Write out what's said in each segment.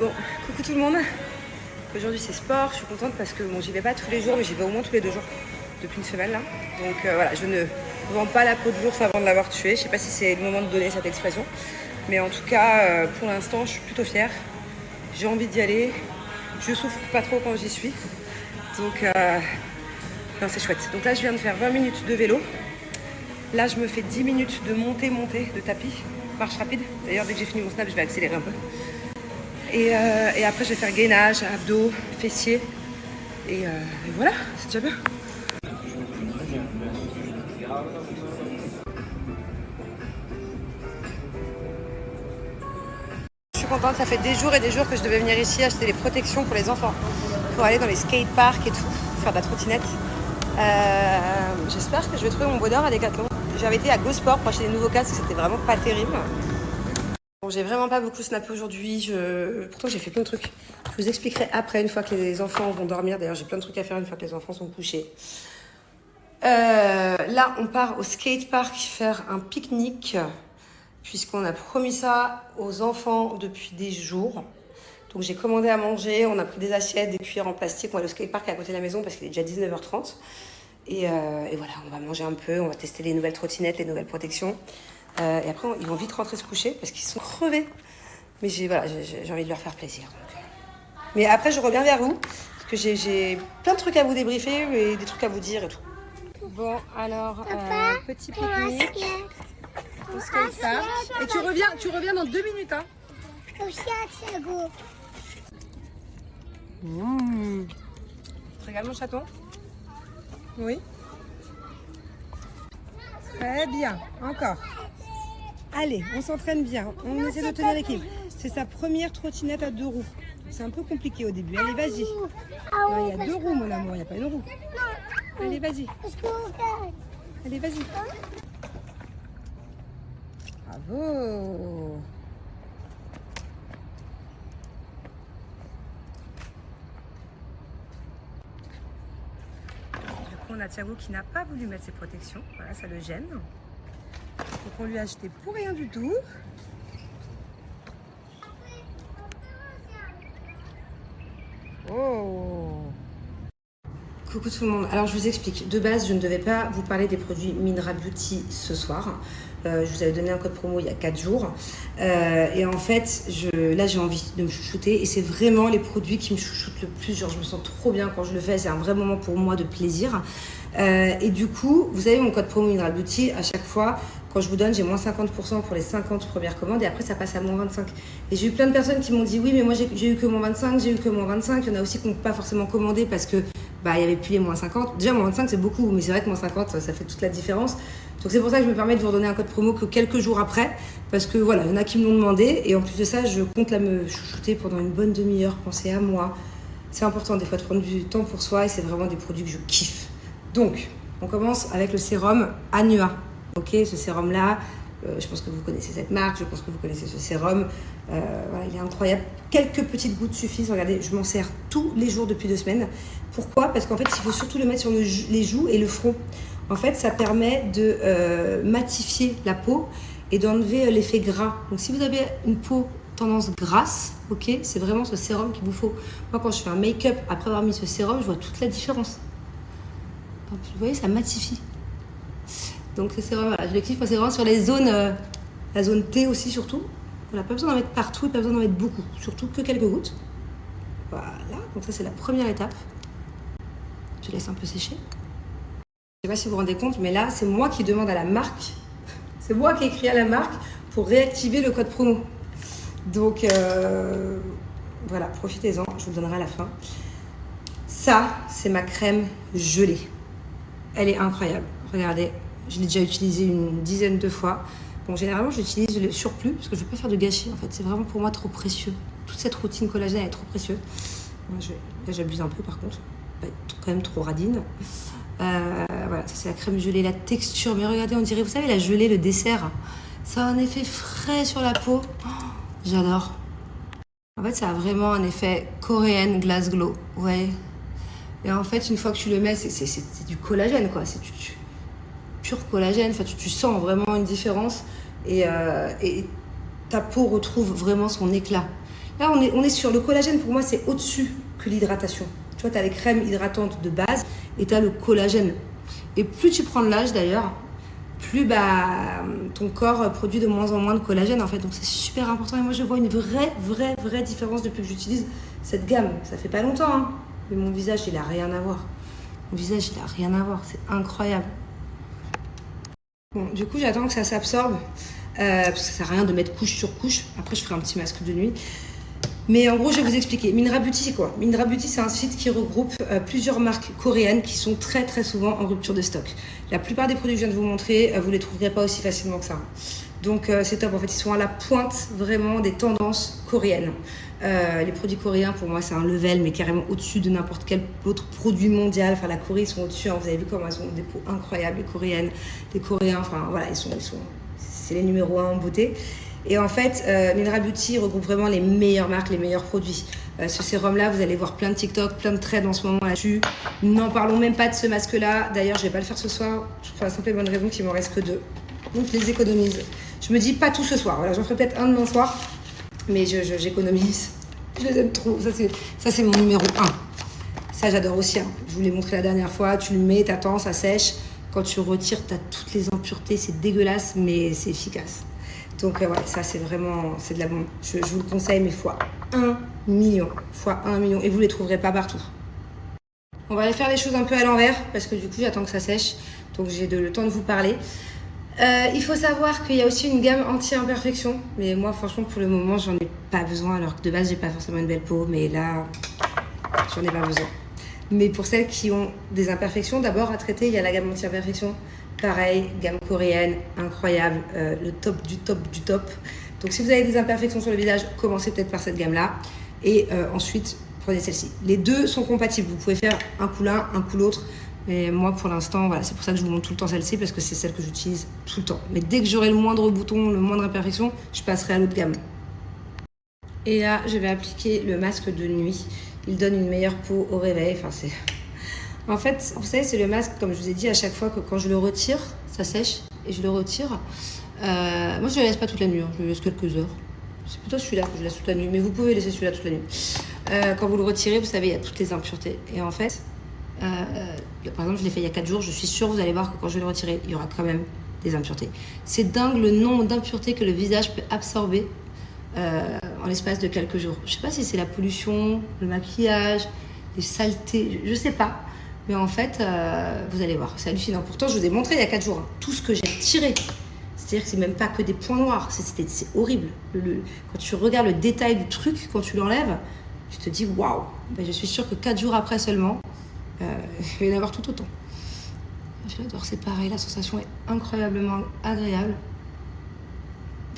Bon, coucou tout le monde. Aujourd'hui c'est sport, je suis contente parce que bon, j'y vais pas tous les jours, mais j'y vais au moins tous les 2 jours depuis une semaine là. Donc voilà, je ne vends pas la peau de l'ours avant de l'avoir tué. Je sais pas si c'est le moment de donner cette expression, mais en tout cas pour l'instant je suis plutôt fière. J'ai envie d'y aller. Je souffre pas trop quand j'y suis. Donc non, c'est chouette. Donc là je viens de faire 20 minutes de vélo. Là je me fais 10 minutes de montée de tapis, marche rapide. D'ailleurs dès que j'ai fini mon snap je vais accélérer un peu. Et après je vais faire gainage, abdos, fessiers. Et voilà, c'est déjà bien. Je suis contente, ça fait des jours et des jours que je devais venir ici acheter les protections pour les enfants. Pour aller dans les skateparks et tout, faire de la trottinette. J'espère que je vais trouver mon bonheur à Decathlon. J'avais été à Go Sport pour acheter des nouveaux casques, c'était vraiment pas terrible. Bon, j'ai vraiment pas beaucoup snappé aujourd'hui. Pourtant j'ai fait plein de trucs. Je vous expliquerai après, une fois que les enfants vont dormir. D'ailleurs j'ai plein de trucs à faire une fois que les enfants sont couchés. Là on part au skatepark faire un pique-nique, puisqu'on a promis ça aux enfants depuis des jours. Donc j'ai commandé à manger, on a pris des assiettes, des cuillères en plastique. On va aller au skatepark à côté de la maison parce qu'il est déjà 19h30. Et voilà, on va manger un peu, on va tester les nouvelles trottinettes, les nouvelles protections. Et après, ils vont vite rentrer se coucher parce qu'ils sont crevés. Mais j'ai envie de leur faire plaisir. Donc. Mais après, je reviens vers vous parce que j'ai plein de trucs à vous débriefer et des trucs à vous dire et tout. Bon, alors, petit pique-nique au skatepark. Et tu reviens dans 2 minutes, hein. Tu regardes mon chaton? Oui. Très bien, encore. Allez, on s'entraîne bien, on essaie de tenir l'équilibre. C'est sa première trottinette à 2 roues. C'est un peu compliqué au début. Allez, vas-y. Non, il y a 2 roues, mon amour, il n'y a pas une roue. Allez, vas-y. Allez, vas-y. Bravo. Du coup, on a Thiago qui n'a pas voulu mettre ses protections. Voilà, ça le gêne. Donc on lui a acheté pour rien du tout. Oh! Coucou tout le monde. Alors je vous explique. De base, je ne devais pas vous parler des produits Mindra Beauty ce soir. Je vous avais donné un code promo il y a 4 jours. Et en fait, là j'ai envie de me chouchouter. Et c'est vraiment les produits qui me chouchoutent le plus. Genre je me sens trop bien quand je le fais. C'est un vrai moment pour moi de plaisir. Et du coup, vous avez mon code promo Mindra Beauty. À chaque fois, quand je vous donne, j'ai moins 50% pour les 50 premières commandes. Et après, ça passe à moins 25. Et j'ai eu plein de personnes qui m'ont dit oui, mais moi j'ai eu que moins 25, j'ai eu que moins 25. Il y en a aussi qui n'ont pas forcément commandé parce que il n'y avait plus les moins 50. Déjà, moins 25, c'est beaucoup, mais c'est vrai que moins 50, ça fait toute la différence. Donc, c'est pour ça que je me permets de vous redonner un code promo que quelques jours après. Parce que voilà, il y en a qui me l'ont demandé. Et en plus de ça, je compte là me chouchouter pendant une bonne demi-heure. Pensez à moi. C'est important des fois de prendre du temps pour soi et c'est vraiment des produits que je kiffe. Donc, on commence avec le sérum Anua. Ok, ce sérum-là, je pense que vous connaissez cette marque, je pense que vous connaissez ce sérum. Voilà, il est incroyable. Quelques petites gouttes suffisent. Regardez, je m'en sers tous les jours depuis 2 semaines. Pourquoi? Parce qu'en fait, il faut surtout le mettre sur les joues et le front. En fait, ça permet de matifier la peau et d'enlever l'effet gras. Donc, si vous avez une peau tendance grasse, ok, c'est vraiment ce sérum qu'il vous faut. Moi, quand je fais un make-up, après avoir mis ce sérum, je vois toute la différence. Donc, vous voyez, ça matifie. Donc, ce sérum, voilà, je le kiffe. C'est vraiment sur les zones, la zone T aussi, surtout. On n'a pas besoin d'en mettre partout et pas besoin d'en mettre beaucoup. Surtout que quelques gouttes. Voilà. Donc, ça, c'est la première étape. Je laisse un peu sécher. Je ne sais pas si vous vous rendez compte, mais là, c'est moi qui demande à la marque. C'est moi qui ai écrit à la marque pour réactiver le code promo. Donc, voilà, profitez-en. Je vous le donnerai à la fin. Ça, c'est ma crème gelée. Elle est incroyable. Regardez, je l'ai déjà utilisée une dizaine de fois. Bon, généralement, j'utilise le surplus parce que je ne veux pas faire de gâchis. En fait, c'est vraiment pour moi trop précieux. Toute cette routine collagène, elle est trop précieuse. Moi, là, j'abuse un peu par contre. Pas être quand même trop radine. Voilà, ça c'est la crème gelée, la texture. Mais regardez, on dirait, vous savez, la gelée, le dessert, ça a un effet frais sur la peau. Oh, j'adore. En fait, ça a vraiment un effet Korean Glass Glow. Vous voyez? Et en fait, une fois que tu le mets, c'est du collagène, quoi. C'est du pur collagène. Enfin, tu sens vraiment une différence. Et ta peau retrouve vraiment son éclat. Là, on est sur le collagène. Pour moi, c'est au-dessus que l'hydratation. Tu vois, tu as les crèmes hydratantes de base et tu as le collagène. Et plus tu prends de l'âge, d'ailleurs, plus ton corps produit de moins en moins de collagène, en fait. Donc, c'est super important. Et moi, je vois une vraie différence depuis que j'utilise cette gamme. Ça fait pas longtemps, hein. Mais mon visage, il a rien à voir. Mon visage, il a rien à voir. C'est incroyable. Bon, du coup, j'attends que ça s'absorbe. Parce que ça sert à rien de mettre couche sur couche. Après, je ferai un petit masque de nuit. Mais en gros, je vais vous expliquer. Mindra Beauty, c'est quoi? Mindra Beauty, c'est un site qui regroupe plusieurs marques coréennes qui sont très souvent en rupture de stock. La plupart des produits que je viens de vous montrer, vous ne les trouverez pas aussi facilement que ça. Donc, c'est top. En fait, ils sont à la pointe vraiment des tendances coréennes. Les produits coréens, pour moi, c'est un level, mais carrément au-dessus de n'importe quel autre produit mondial. Enfin, la Corée, ils sont au-dessus. Hein. Vous avez vu comment elles ont des peaux incroyables, les Coréennes, les Coréens. Enfin, voilà, c'est les numéros 1 en beauté. Et en fait, Mindra Beauty regroupe vraiment les meilleures marques, les meilleurs produits. Ce sérum-là, vous allez voir plein de TikTok, plein de trades en ce moment là-dessus. N'en parlons même pas de ce masque-là. D'ailleurs, je vais pas le faire ce soir, pour la simple et bonne raison qu'il m'en reste que 2. Donc, je les économise. Je me dis pas tout ce soir. Voilà, j'en ferai peut-être un demain soir. Mais j'économise. Je les aime trop. Ça, c'est mon numéro 1. Ça, j'adore aussi. Hein. Je vous l'ai montré la dernière fois. Tu le mets, t'attends, ça sèche. Quand tu retires, t'as toutes les impuretés. C'est dégueulasse, mais c'est efficace. Donc, ouais, ça, c'est vraiment... C'est de la bombe. Je vous le conseille, mais fois 1 million. Fois 1 million. Et vous ne les trouverez pas partout. On va aller faire les choses un peu à l'envers. Parce que du coup, j'attends que ça sèche. Donc, j'ai le temps de vous parler. Il faut savoir qu'il y a aussi une gamme anti-imperfection. Mais moi, franchement, pour le moment, j'en ai pas besoin. Alors que de base, j'ai pas forcément une belle peau. Mais là, j'en ai pas besoin. Mais pour celles qui ont des imperfections, d'abord à traiter, il y a la gamme anti-imperfection. Pareil, gamme coréenne, incroyable. Le top du top du top. Donc, si vous avez des imperfections sur le visage, commencez peut-être par cette gamme-là. Et ensuite, prenez celle-ci. Les deux sont compatibles. Vous pouvez faire un coup l'un, un coup l'autre. Mais moi, pour l'instant, voilà, c'est pour ça que je vous montre tout le temps celle-ci, parce que c'est celle que j'utilise tout le temps. Mais dès que j'aurai le moindre bouton, le moindre imperfection, je passerai à l'autre gamme. Et là, je vais appliquer le masque de nuit. Il donne une meilleure peau au réveil. Enfin, c'est... En fait, vous savez, c'est le masque, comme je vous ai dit à chaque fois, que quand je le retire, ça sèche, et je le retire. Moi, je ne le laisse pas toute la nuit, hein. Je le laisse quelques heures. C'est plutôt celui-là que je laisse toute la nuit, mais vous pouvez laisser celui-là toute la nuit. Quand vous le retirez, vous savez, il y a toutes les impuretés. Et en fait... par exemple, je l'ai fait il y a 4 jours. Je suis sûre, vous allez voir que quand je vais le retirer, il y aura quand même des impuretés. C'est dingue le nombre d'impuretés que le visage peut absorber en l'espace de quelques jours. Je sais pas si c'est la pollution, le maquillage, les saletés, je sais pas. Mais en fait, vous allez voir, c'est hallucinant. Pourtant, je vous ai montré il y a 4 jours hein, tout ce que j'ai retiré. C'est-à-dire que c'est même pas que des points noirs. C'est horrible. Quand tu regardes le détail du truc, quand tu l'enlèves, tu te dis waouh. Ben, je suis sûre que 4 jours après seulement, il va y en avoir tout autant. J'adore, c'est pareil, la sensation est incroyablement agréable.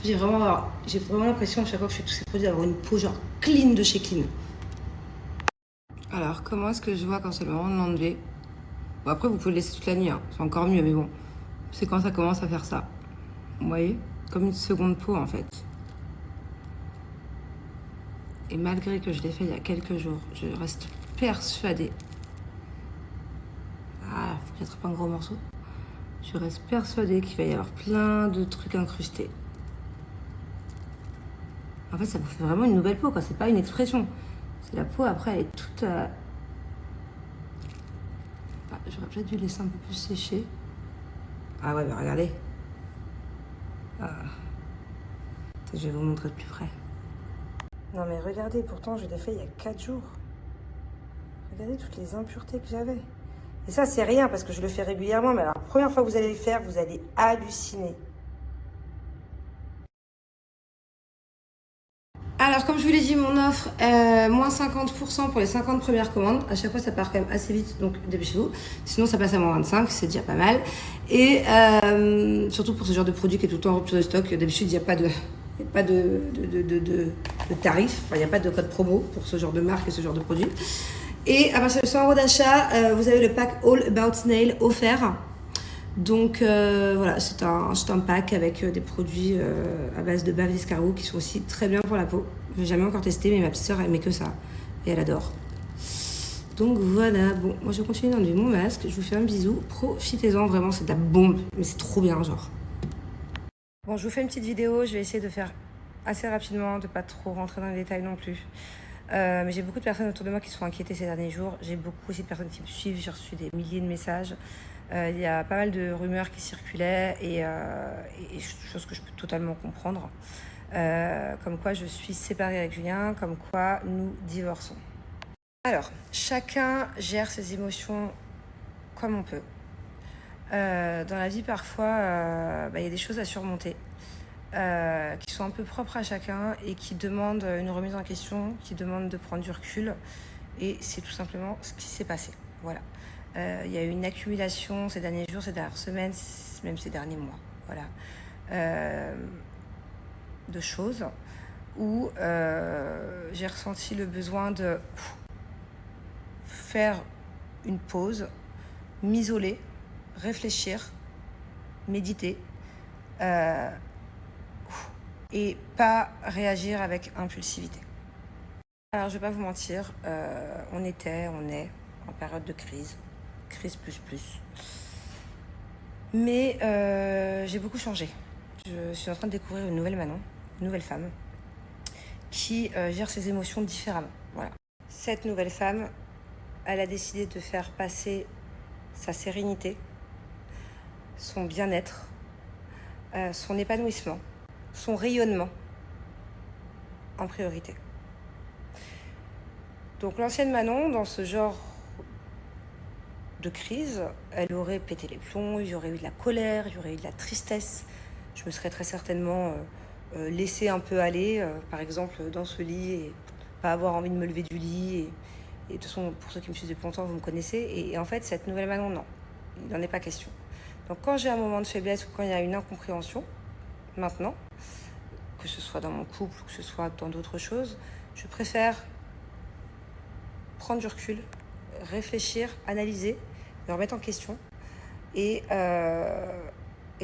J'ai vraiment l'impression à chaque fois que je fais tous ces produits d'avoir une peau genre clean de chez Clean. Alors, comment est-ce que je vois quand c'est le moment de l'enlever? Bon, après, vous pouvez le laisser toute la nuit, hein. C'est encore mieux, mais bon. C'est quand ça commence à faire ça. Vous voyez? Comme une seconde peau, en fait. Et malgré que je l'ai fait il y a quelques jours, je reste persuadée. Ah, faut que j'attrape un gros morceau. Je reste persuadée qu'il va y avoir plein de trucs incrustés. En fait, ça vous fait vraiment une nouvelle peau, quoi. C'est pas une expression. C'est la peau, après, elle est toute... Ah, j'aurais peut-être dû laisser un peu plus sécher. Ah ouais, bah regardez. Ah. Je vais vous montrer de plus près. Non mais regardez, pourtant je l'ai fait il y a 4 jours. Regardez toutes les impuretés que j'avais. Et ça, c'est rien parce que je le fais régulièrement. Mais alors, la première fois que vous allez le faire, vous allez halluciner. Alors, comme je vous l'ai dit, mon offre, moins 50% pour les 50 premières commandes. À chaque fois, ça part quand même assez vite, donc dépêchez-vous. Sinon, ça passe à moins 25, c'est déjà pas mal. Et surtout pour ce genre de produit qui est tout le temps en rupture de stock, d'habitude, il n'y a pas de tarif. Enfin, il n'y a pas de code promo pour ce genre de marque et ce genre de produit. Et à partir de 100 € d'achat, vous avez le pack All About Nail offert. Donc voilà, c'est un pack avec des produits à base de bave d'escargot qui sont aussi très bien pour la peau. Je n'ai jamais encore testé, mais ma petite sœur elle met que ça et elle adore. Donc voilà, bon, moi je continue d'enlever mon masque. Je vous fais un bisou, profitez-en, vraiment c'est de la bombe, mais c'est trop bien genre. Bon, je vous fais une petite vidéo, je vais essayer de faire assez rapidement, de pas trop rentrer dans les détails non plus. Mais j'ai beaucoup de personnes autour de moi qui sont inquiétées ces derniers jours. J'ai beaucoup aussi de personnes qui me suivent. J'ai reçu des milliers de messages. Il y a pas mal de rumeurs qui circulaient et chose que je peux totalement comprendre. Comme quoi je suis séparée avec Julien, comme quoi nous divorçons. Alors, chacun gère ses émotions comme on peut. Dans la vie, parfois, y a des choses à surmonter qui sont un peu propres à chacun et qui demandent une remise en question, qui demandent de prendre du recul. Et c'est tout simplement ce qui s'est passé. Voilà. Il y a eu une accumulation ces derniers jours, ces dernières semaines, même ces derniers mois. Voilà. De choses où j'ai ressenti le besoin de faire une pause, m'isoler, réfléchir, méditer et pas réagir avec impulsivité. Alors je vais pas vous mentir, on est en période de crise plus. Mais j'ai beaucoup changé. Je suis en train de découvrir une nouvelle Manon, une nouvelle femme qui gère ses émotions différemment. Voilà. Cette nouvelle femme, elle a décidé de faire passer sa sérénité, son bien-être, son épanouissement, son rayonnement en priorité. Donc l'ancienne Manon, dans ce genre de crise, elle aurait pété les plombs, il y aurait eu de la colère, il y aurait eu de la tristesse. Je me serais très certainement laissée un peu aller, par exemple dans ce lit, et pas avoir envie de me lever du lit. Et de toute façon, pour ceux qui me suivent depuis longtemps, vous me connaissez. Et en fait, cette nouvelle Manon, non, il n'en est pas question. Donc quand j'ai un moment de faiblesse ou quand il y a une incompréhension, maintenant, que ce soit dans mon couple ou que ce soit dans d'autres choses, je préfère prendre du recul, réfléchir, analyser, me remettre en question et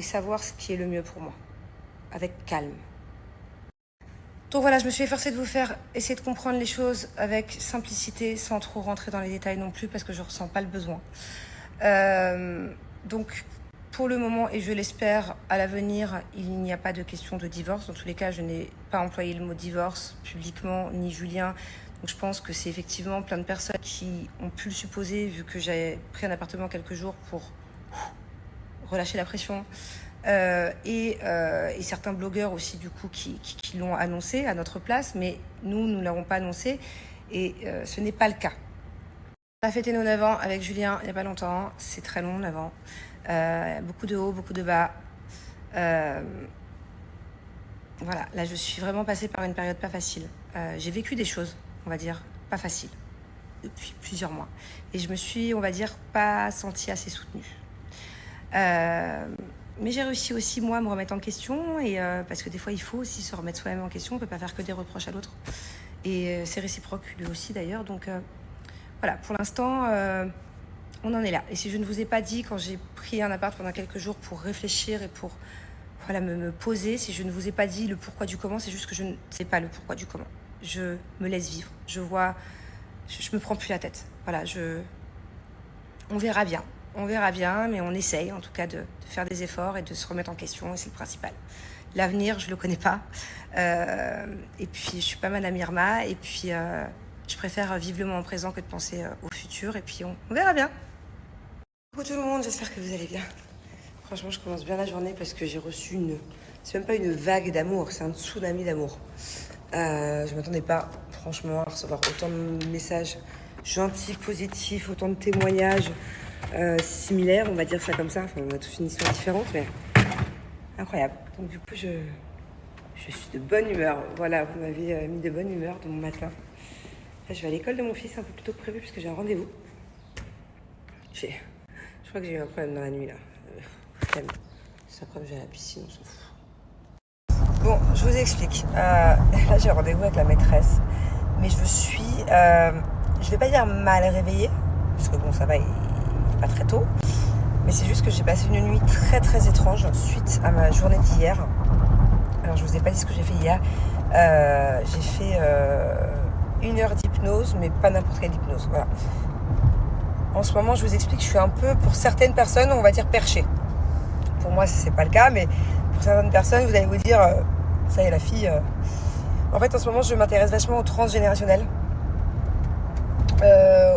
savoir ce qui est le mieux pour moi, avec calme. Donc voilà, je me suis efforcée de vous faire essayer de comprendre les choses avec simplicité, sans trop rentrer dans les détails non plus, parce que je ne ressens pas le besoin. Donc pour le moment, et je l'espère, à l'avenir, il n'y a pas de question de divorce. Dans tous les cas, je n'ai pas employé le mot divorce publiquement, ni Julien. Donc je pense que c'est effectivement plein de personnes qui ont pu le supposer, vu que j'ai pris un appartement quelques jours pour relâcher la pression. Et certains blogueurs aussi du coup qui l'ont annoncé à notre place, mais nous ne l'avons pas annoncé et ce n'est pas le cas. On a fêté nos 9 ans avec Julien il n'y a pas longtemps, c'est très long, 9 ans, beaucoup de hauts, beaucoup de bas. Voilà, là je suis vraiment passée par une période pas facile. J'ai vécu des choses, on va dire, pas faciles depuis plusieurs mois et je me suis, on va dire, pas sentie assez soutenue. Mais j'ai réussi aussi, moi, à me remettre en question, et parce que des fois, il faut aussi se remettre soi-même en question. On ne peut pas faire que des reproches à l'autre. Et c'est réciproque, lui aussi, d'ailleurs. Donc, voilà, pour l'instant, on en est là. Et si je ne vous ai pas dit, quand j'ai pris un appart pendant quelques jours pour réfléchir et pour me poser, si je ne vous ai pas dit le pourquoi du comment, c'est juste que je ne sais pas le pourquoi du comment. Je me laisse vivre. Je me prends plus la tête. Voilà, on verra bien. On verra bien, mais on essaye en tout cas de faire des efforts et de se remettre en question, et c'est le principal. L'avenir, je ne le connais pas. Et puis, je suis pas mal à Myrma, et puis je préfère vivre le moment présent que de penser au futur, et puis on verra bien. Coucou tout le monde, j'espère que vous allez bien. Franchement, je commence bien la journée parce que j'ai reçu c'est même pas une vague d'amour, c'est un tsunami d'amour. Je m'attendais pas, franchement, à recevoir autant de messages gentils, positifs, autant de témoignages. Similaire, on va dire ça comme ça. Enfin, on a tous une histoire différente, mais incroyable. Donc du coup, je suis de bonne humeur. Voilà, vous m'avez mis de bonne humeur de mon matin. Là, je vais à l'école de mon fils un peu plus tôt que prévu puisque j'ai un rendez-vous. Je crois que j'ai eu un problème dans la nuit là. Cet après-midi, je vais à la piscine, on s'en fout. Bon, je vous explique. Là, j'ai un rendez-vous avec la maîtresse, mais je vais pas dire mal réveillée, parce que bon, ça va. Pas très tôt, mais c'est juste que j'ai passé une nuit très très étrange suite à ma journée d'hier. Alors je vous ai pas dit ce que j'ai fait hier. J'ai fait 1 heure d'hypnose, mais pas n'importe quelle hypnose. Voilà. En ce moment, je vous explique, je suis un peu, pour certaines personnes, on va dire perchée. Pour moi, c'est pas le cas, mais pour certaines personnes, vous allez vous dire, Ça y est, la fille. En fait, en ce moment, je m'intéresse vachement au transgénérationnel,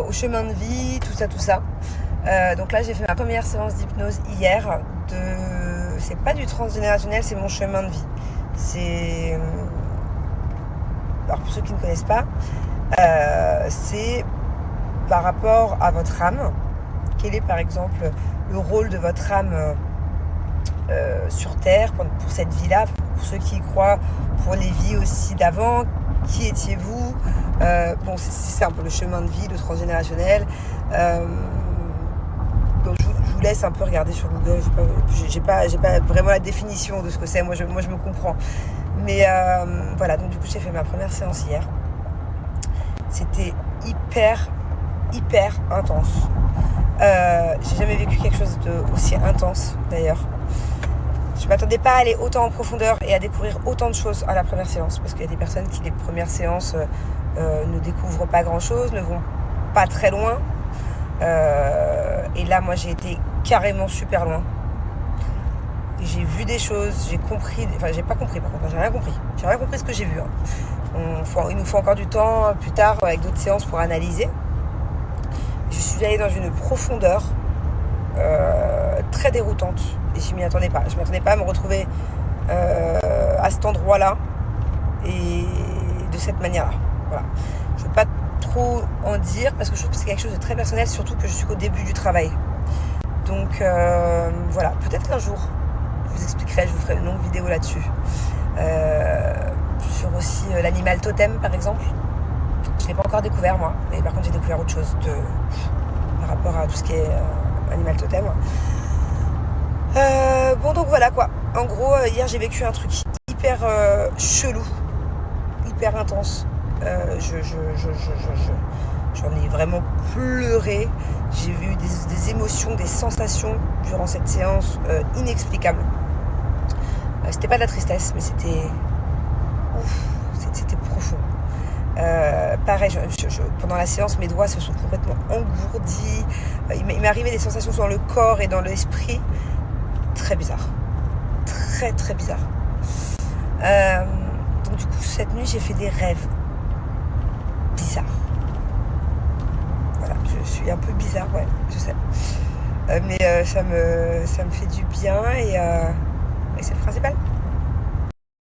au chemin de vie, tout ça. Donc là, j'ai fait ma première séance d'hypnose hier. C'est pas du transgénérationnel, c'est mon chemin de vie. C'est... Alors, pour ceux qui ne connaissent pas, c'est par rapport à votre âme. Quel est, par exemple, le rôle de votre âme sur Terre pour cette vie-là, pour ceux qui y croient, pour les vies aussi d'avant, qui étiez-vous, bon, c'est un peu le chemin de vie, le transgénérationnel. Donc je vous laisse un peu regarder sur Google, j'ai pas vraiment la définition de ce que c'est, moi je me comprends. Mais voilà, donc du coup j'ai fait ma première séance hier. C'était hyper intense. J'ai jamais vécu quelque chose d'aussi intense d'ailleurs. Je m'attendais pas à aller autant en profondeur et à découvrir autant de choses à la première séance, parce qu'il y a des personnes qui les premières séances ne découvrent pas grand chose, ne vont pas très loin, et là moi j'ai été carrément super loin. J'ai vu des choses, j'ai compris, enfin j'ai pas compris par contre, j'ai rien compris ce que j'ai vu, hein. Il nous faut encore du temps plus tard avec d'autres séances pour analyser. Je suis allée dans une profondeur très déroutante et je m'y attendais pas. Je m'attendais pas à me retrouver à cet endroit-là et de cette manière-là. Voilà. Je ne veux pas trop en dire parce que je trouve que c'est quelque chose de très personnel, surtout que je suis qu'au début du travail. Donc voilà, peut-être qu'un jour je vous expliquerai, je vous ferai une longue vidéo là-dessus. Sur aussi l'animal totem par exemple. Je ne l'ai pas encore découvert moi, mais par contre j'ai découvert autre chose par rapport à tout ce qui est animal totem. Bon donc voilà quoi. En gros hier j'ai vécu un truc hyper chelou, hyper intense. J'en ai vraiment pleuré. J'ai eu des émotions, des sensations durant cette séance inexplicables. C'était pas de la tristesse, mais c'était profond. Pareil, pendant la séance, mes doigts se sont complètement engourdis. Il m'est arrivé des sensations dans le corps et dans l'esprit très bizarres. Très bizarres. Donc du coup, cette nuit, j'ai fait des rêves bizarres. Voilà, je suis un peu bizarre, ouais, je sais. Mais ça me fait du bien et c'est le principal.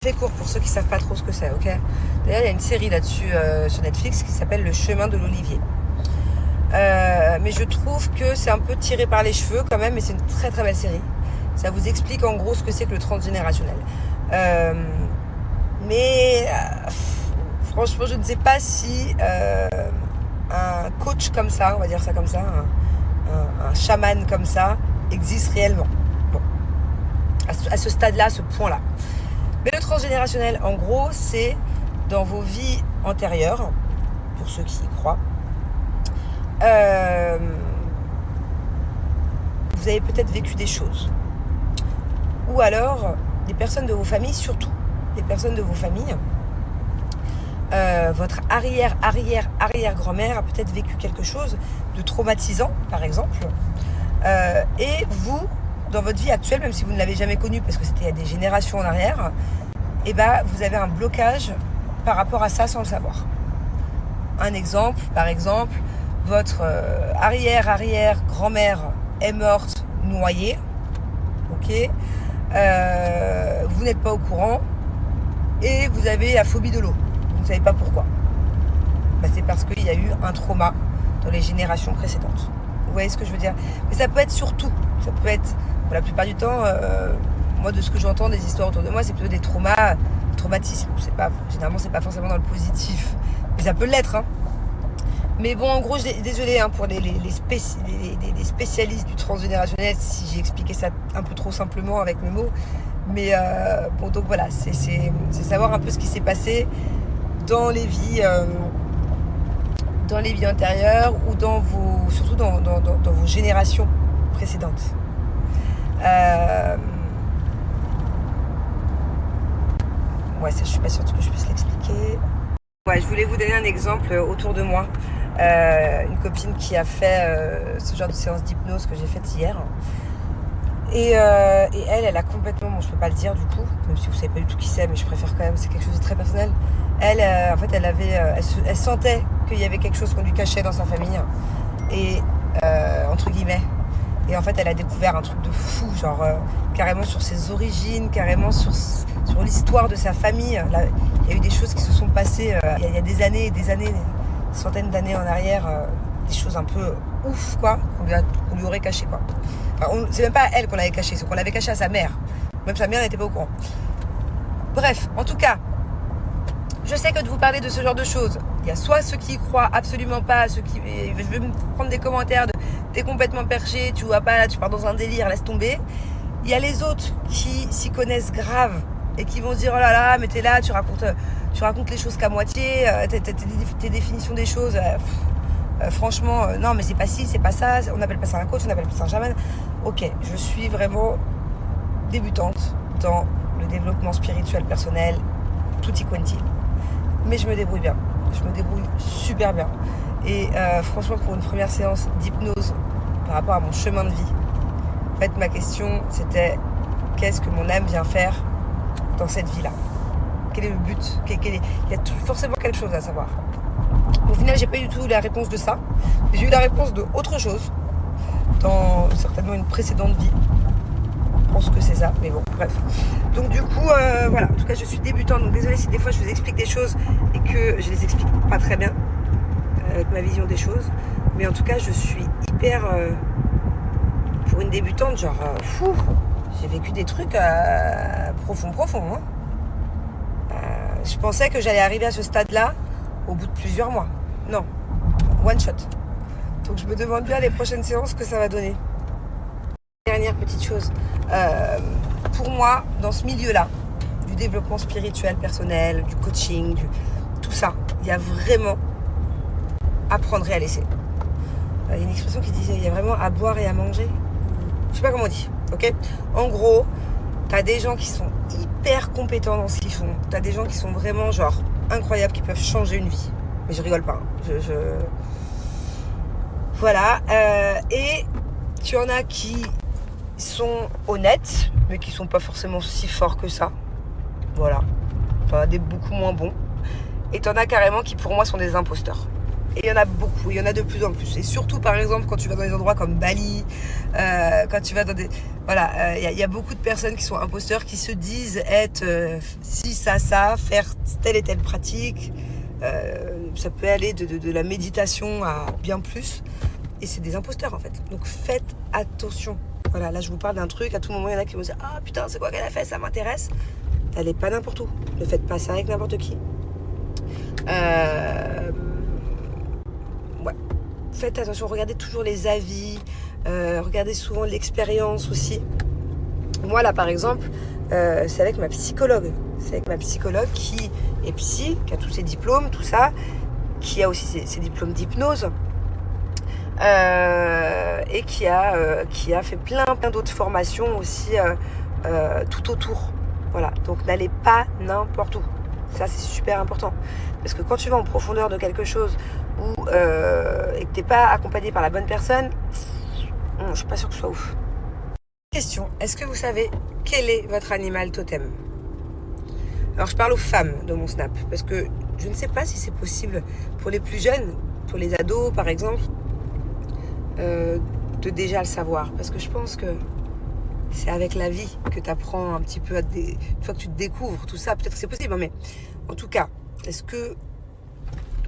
Très court pour ceux qui savent pas trop ce que c'est, ok. D'ailleurs, il y a une série là-dessus sur Netflix qui s'appelle Le Chemin de l'Olivier. Mais je trouve que c'est un peu tiré par les cheveux quand même, mais c'est une très belle série. Ça vous explique en gros ce que c'est que le transgénérationnel. Mais franchement, je ne sais pas si un coach comme ça, on va dire ça comme ça, un chaman comme ça, existe réellement. Bon, à ce stade-là, à ce point-là. Mais le transgénérationnel, en gros, c'est dans vos vies antérieures, pour ceux qui y croient, vous avez peut-être vécu des choses. Ou alors, des personnes de vos familles, surtout des personnes de vos familles, votre arrière-grand-mère a peut-être vécu quelque chose de traumatisant, par exemple. Et vous, dans votre vie actuelle, même si vous ne l'avez jamais connu parce que c'était il y a des générations en arrière, et vous avez un blocage par rapport à ça sans le savoir. Un exemple, par exemple, votre arrière-grand-mère est morte noyée, ok, vous n'êtes pas au courant et vous avez la phobie de l'eau. Vous ne savez pas pourquoi. C'est parce qu'il y a eu un trauma dans les générations précédentes. Vous voyez ce que je veux dire? Mais ça peut être surtout. Ça peut être, pour la plupart du temps, moi de ce que j'entends des histoires autour de moi, c'est plutôt des traumatismes. Généralement, c'est pas forcément dans le positif. Mais ça peut l'être, hein. Mais bon, en gros, désolé pour les spécialistes du transgénérationnel si j'ai expliqué ça un peu trop simplement avec mes mots. Mais bon, donc voilà, c'est savoir un peu ce qui s'est passé dans les vies antérieures ou surtout dans vos générations précédentes. Ouais, ça, je suis pas sûre que je puisse l'expliquer. Ouais, je voulais vous donner un exemple autour de moi. Une copine qui a fait ce genre de séance d'hypnose que j'ai faite hier. Et elle a complètement, bon je peux pas le dire du coup, même si vous savez pas du tout qui c'est, mais je préfère quand même, c'est quelque chose de très personnel. Elle, en fait, elle sentait qu'il y avait quelque chose qu'on lui cachait dans sa famille, et entre guillemets. Et en fait, elle a découvert un truc de fou, genre carrément sur ses origines, carrément sur l'histoire de sa famille. Là, il y a eu des choses qui se sont passées il y a des années et des années, des centaines d'années en arrière, des choses un peu ouf, quoi, qu'on lui aurait caché, quoi. Enfin, c'est même pas à elle qu'on l'avait caché, c'est qu'on l'avait caché à sa mère. Même sa mère n'était pas au courant. Bref, en tout cas, je sais que de vous parler de ce genre de choses, il y a soit ceux qui y croient absolument pas, ceux qui... Je vais me prendre des commentaires de t'es complètement perché, tu vois pas, là, tu pars dans un délire, laisse tomber. Il y a les autres qui s'y connaissent grave et qui vont se dire oh là là, mais t'es là, tu racontes les choses qu'à moitié, tes définitions des choses, franchement, non mais c'est pas ci, c'est pas ça, on appelle pas ça un coach, on appelle pas ça un chaman. Ok, je suis vraiment débutante dans le développement spirituel personnel, tutti quanti. Mais je me débrouille bien, je me débrouille super bien. Et franchement, pour une première séance d'hypnose par rapport à mon chemin de vie, en fait, ma question, c'était qu'est-ce que mon âme vient faire dans cette vie-là? Quel est le but? Il y a forcément quelque chose à savoir. Au final, j'ai pas eu du tout la réponse de ça. J'ai eu la réponse de autre chose dans certainement une précédente vie. Je pense que c'est ça, mais bon, bref. Donc du coup, voilà. En tout cas, je suis débutante, donc désolée si des fois je vous explique des choses et que je les explique pas très bien avec ma vision des choses. Mais en tout cas, je suis hyper... pour une débutante, genre... fou, j'ai vécu des trucs profonds. Hein. Je pensais que j'allais arriver à ce stade-là au bout de plusieurs mois. Non, one shot. Donc je me demande bien les prochaines séances que ça va donner. Dernière petite chose. Pour moi, dans ce milieu-là, du développement spirituel, personnel, du coaching, tout ça, il y a vraiment à prendre et à laisser. Il y a une expression qui dit il y a vraiment à boire et à manger. Je sais pas comment on dit, ok? En gros, t'as des gens qui sont hyper compétents dans ce qu'ils font. T'as des gens qui sont vraiment genre incroyables, qui peuvent changer une vie. Mais je rigole pas. Hein. Voilà. Et tu en as qui sont honnêtes, mais qui sont pas forcément si forts que ça. Voilà. T'en as des beaucoup moins bons. Et t'en as carrément qui pour moi sont des imposteurs. Et il y en a beaucoup, il y en a de plus en plus. Et surtout, par exemple, quand tu vas dans des endroits comme Bali, quand tu vas dans des... Voilà, il y a beaucoup de personnes qui sont imposteurs, qui se disent être ci, ça, faire telle et telle pratique. Ça peut aller de la méditation à bien plus. Et c'est des imposteurs, en fait. Donc, faites attention. Voilà, là, je vous parle d'un truc. À tout moment, il y en a qui vont dire « Ah, putain, c'est quoi qu'elle a fait? Ça m'intéresse. » Allez pas n'importe où. Ne faites pas ça avec n'importe qui. Ouais. Faites attention, regardez toujours les avis, regardez souvent l'expérience aussi. Moi là par exemple, c'est avec ma psychologue. C'est avec ma psychologue qui est psy, qui a tous ses diplômes, tout ça, qui a aussi ses diplômes d'hypnose, et qui a fait plein d'autres formations aussi tout autour. Voilà, donc n'allez pas n'importe où. Ça c'est super important. Parce que quand tu vas en profondeur de quelque chose et que t'es pas accompagné par la bonne personne, je suis pas sûre que ce soit ouf. Question, est-ce que vous savez quel est votre animal totem? Alors je parle aux femmes de mon snap, parce que je ne sais pas si c'est possible pour les plus jeunes, pour les ados par exemple, de déjà le savoir. Parce que je pense que c'est avec la vie que tu apprends un petit peu une fois que tu te découvres tout ça, peut-être que c'est possible, mais en tout cas, est-ce que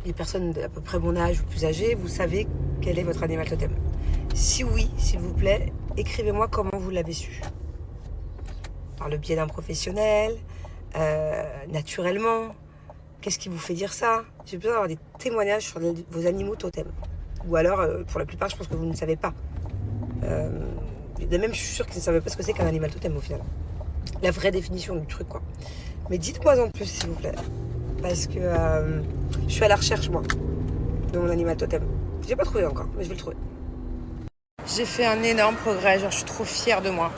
les personnes d'à peu près mon âge ou plus âgées, vous savez quel est votre animal totem? Si oui, s'il vous plaît, écrivez-moi comment vous l'avez su. Par le biais d'un professionnel, naturellement. Qu'est-ce qui vous fait dire ça? J'ai besoin d'avoir des témoignages sur vos animaux totems. Ou alors, pour la plupart, je pense que vous ne savez pas. Même, je suis sûre qu'ils ne savaient pas ce que c'est qu'un animal totem au final. La vraie définition du truc, quoi. Mais dites-moi en plus, s'il vous plaît. Parce que je suis à la recherche, moi, de mon animal totem. J'ai pas trouvé encore, mais je vais le trouver. J'ai fait un énorme progrès, genre je suis trop fière de moi.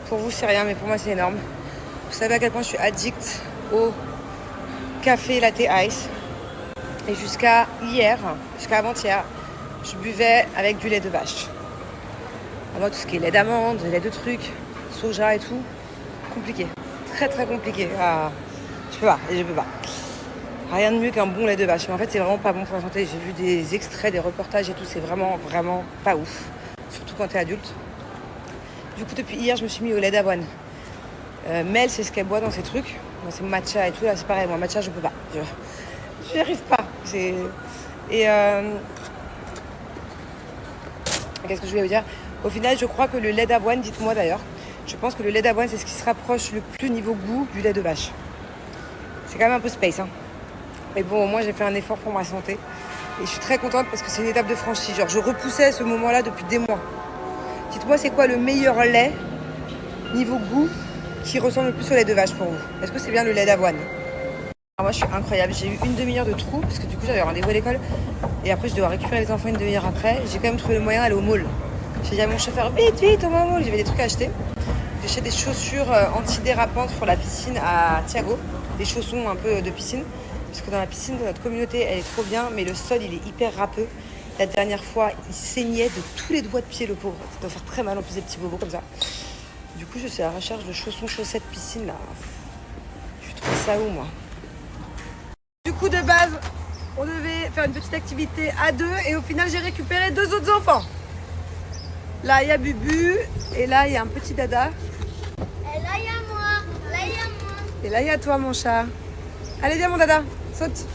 Pour vous, c'est rien, mais pour moi, c'est énorme. Vous savez à quel point je suis addict au café latte ice. Et jusqu'à avant-hier, je buvais avec du lait de vache. Moi, tout ce qui est lait d'amande, lait de trucs, soja et tout. Compliqué. Très très compliqué. Ah, je peux pas. Rien de mieux qu'un bon lait de vache. Mais en fait, c'est vraiment pas bon pour la santé. J'ai vu des extraits, des reportages et tout. C'est vraiment pas ouf. Surtout quand t'es adulte. Du coup, depuis hier, je me suis mis au lait d'avoine. Mel, c'est ce qu'elle boit dans ses trucs. Dans ses matcha et tout. Là, c'est pareil. Moi, matcha, je peux pas. J'y arrive pas. Et qu'est-ce que je voulais vous dire? Au final, je crois que le lait d'avoine, dites-moi d'ailleurs, je pense que le lait d'avoine, c'est ce qui se rapproche le plus niveau goût du lait de vache. C'est quand même un peu space, hein. Mais bon, au moins, j'ai fait un effort pour ma santé. Et je suis très contente parce que c'est une étape de franchie. Genre, je repoussais ce moment-là depuis des mois. Dites-moi, c'est quoi le meilleur lait, niveau goût, qui ressemble le plus au lait de vache pour vous? Est-ce que c'est bien le lait d'avoine? Alors moi, je suis incroyable. J'ai eu une demi-heure de trou parce que du coup, j'avais rendez-vous à l'école. Et après, je devais récupérer les enfants une demi-heure après. J'ai quand même trouvé le moyen d'aller au mall. J'ai dit à mon chauffeur, vite, on va au mall. J'avais des trucs à acheter. J'ai acheté des chaussures antidérapantes pour la piscine à Thiago. Des chaussons un peu de piscine. Parce que dans la piscine de notre communauté, elle est trop bien. Mais le sol, il est hyper râpeux. La dernière fois, il saignait de tous les doigts de pied, le pauvre. Ça doit faire très mal, en plus des petits bobos comme ça. Du coup, je suis à la recherche de chaussons, chaussettes, piscine, là. Je trouve ça où, moi? Du coup, de base, on devait faire une petite activité à deux. Et au final, j'ai récupéré 2 autres enfants. Là, il y a Bubu. Et là, il y a un petit dada. Et là, il y a moi. Là, il y a moi. Et là, il y a toi, mon chat. Allez, viens, mon dada. Saute.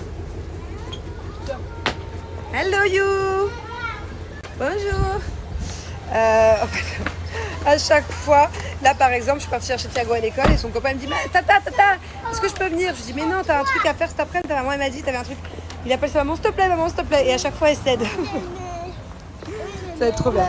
Hello, you. Bonjour. À chaque fois, là, par exemple, je suis partie chercher Thiago à l'école et son copain me dit « Tata, est-ce que je peux venir ?» Je dis « Mais non, t'as un truc à faire cet après-midi. Ta maman, elle m'a dit, t'avais un truc. » Il appelle sa maman « S'il te plaît, maman, s'il te plaît. » Et à chaque fois, elle cède. Ça va être trop bien.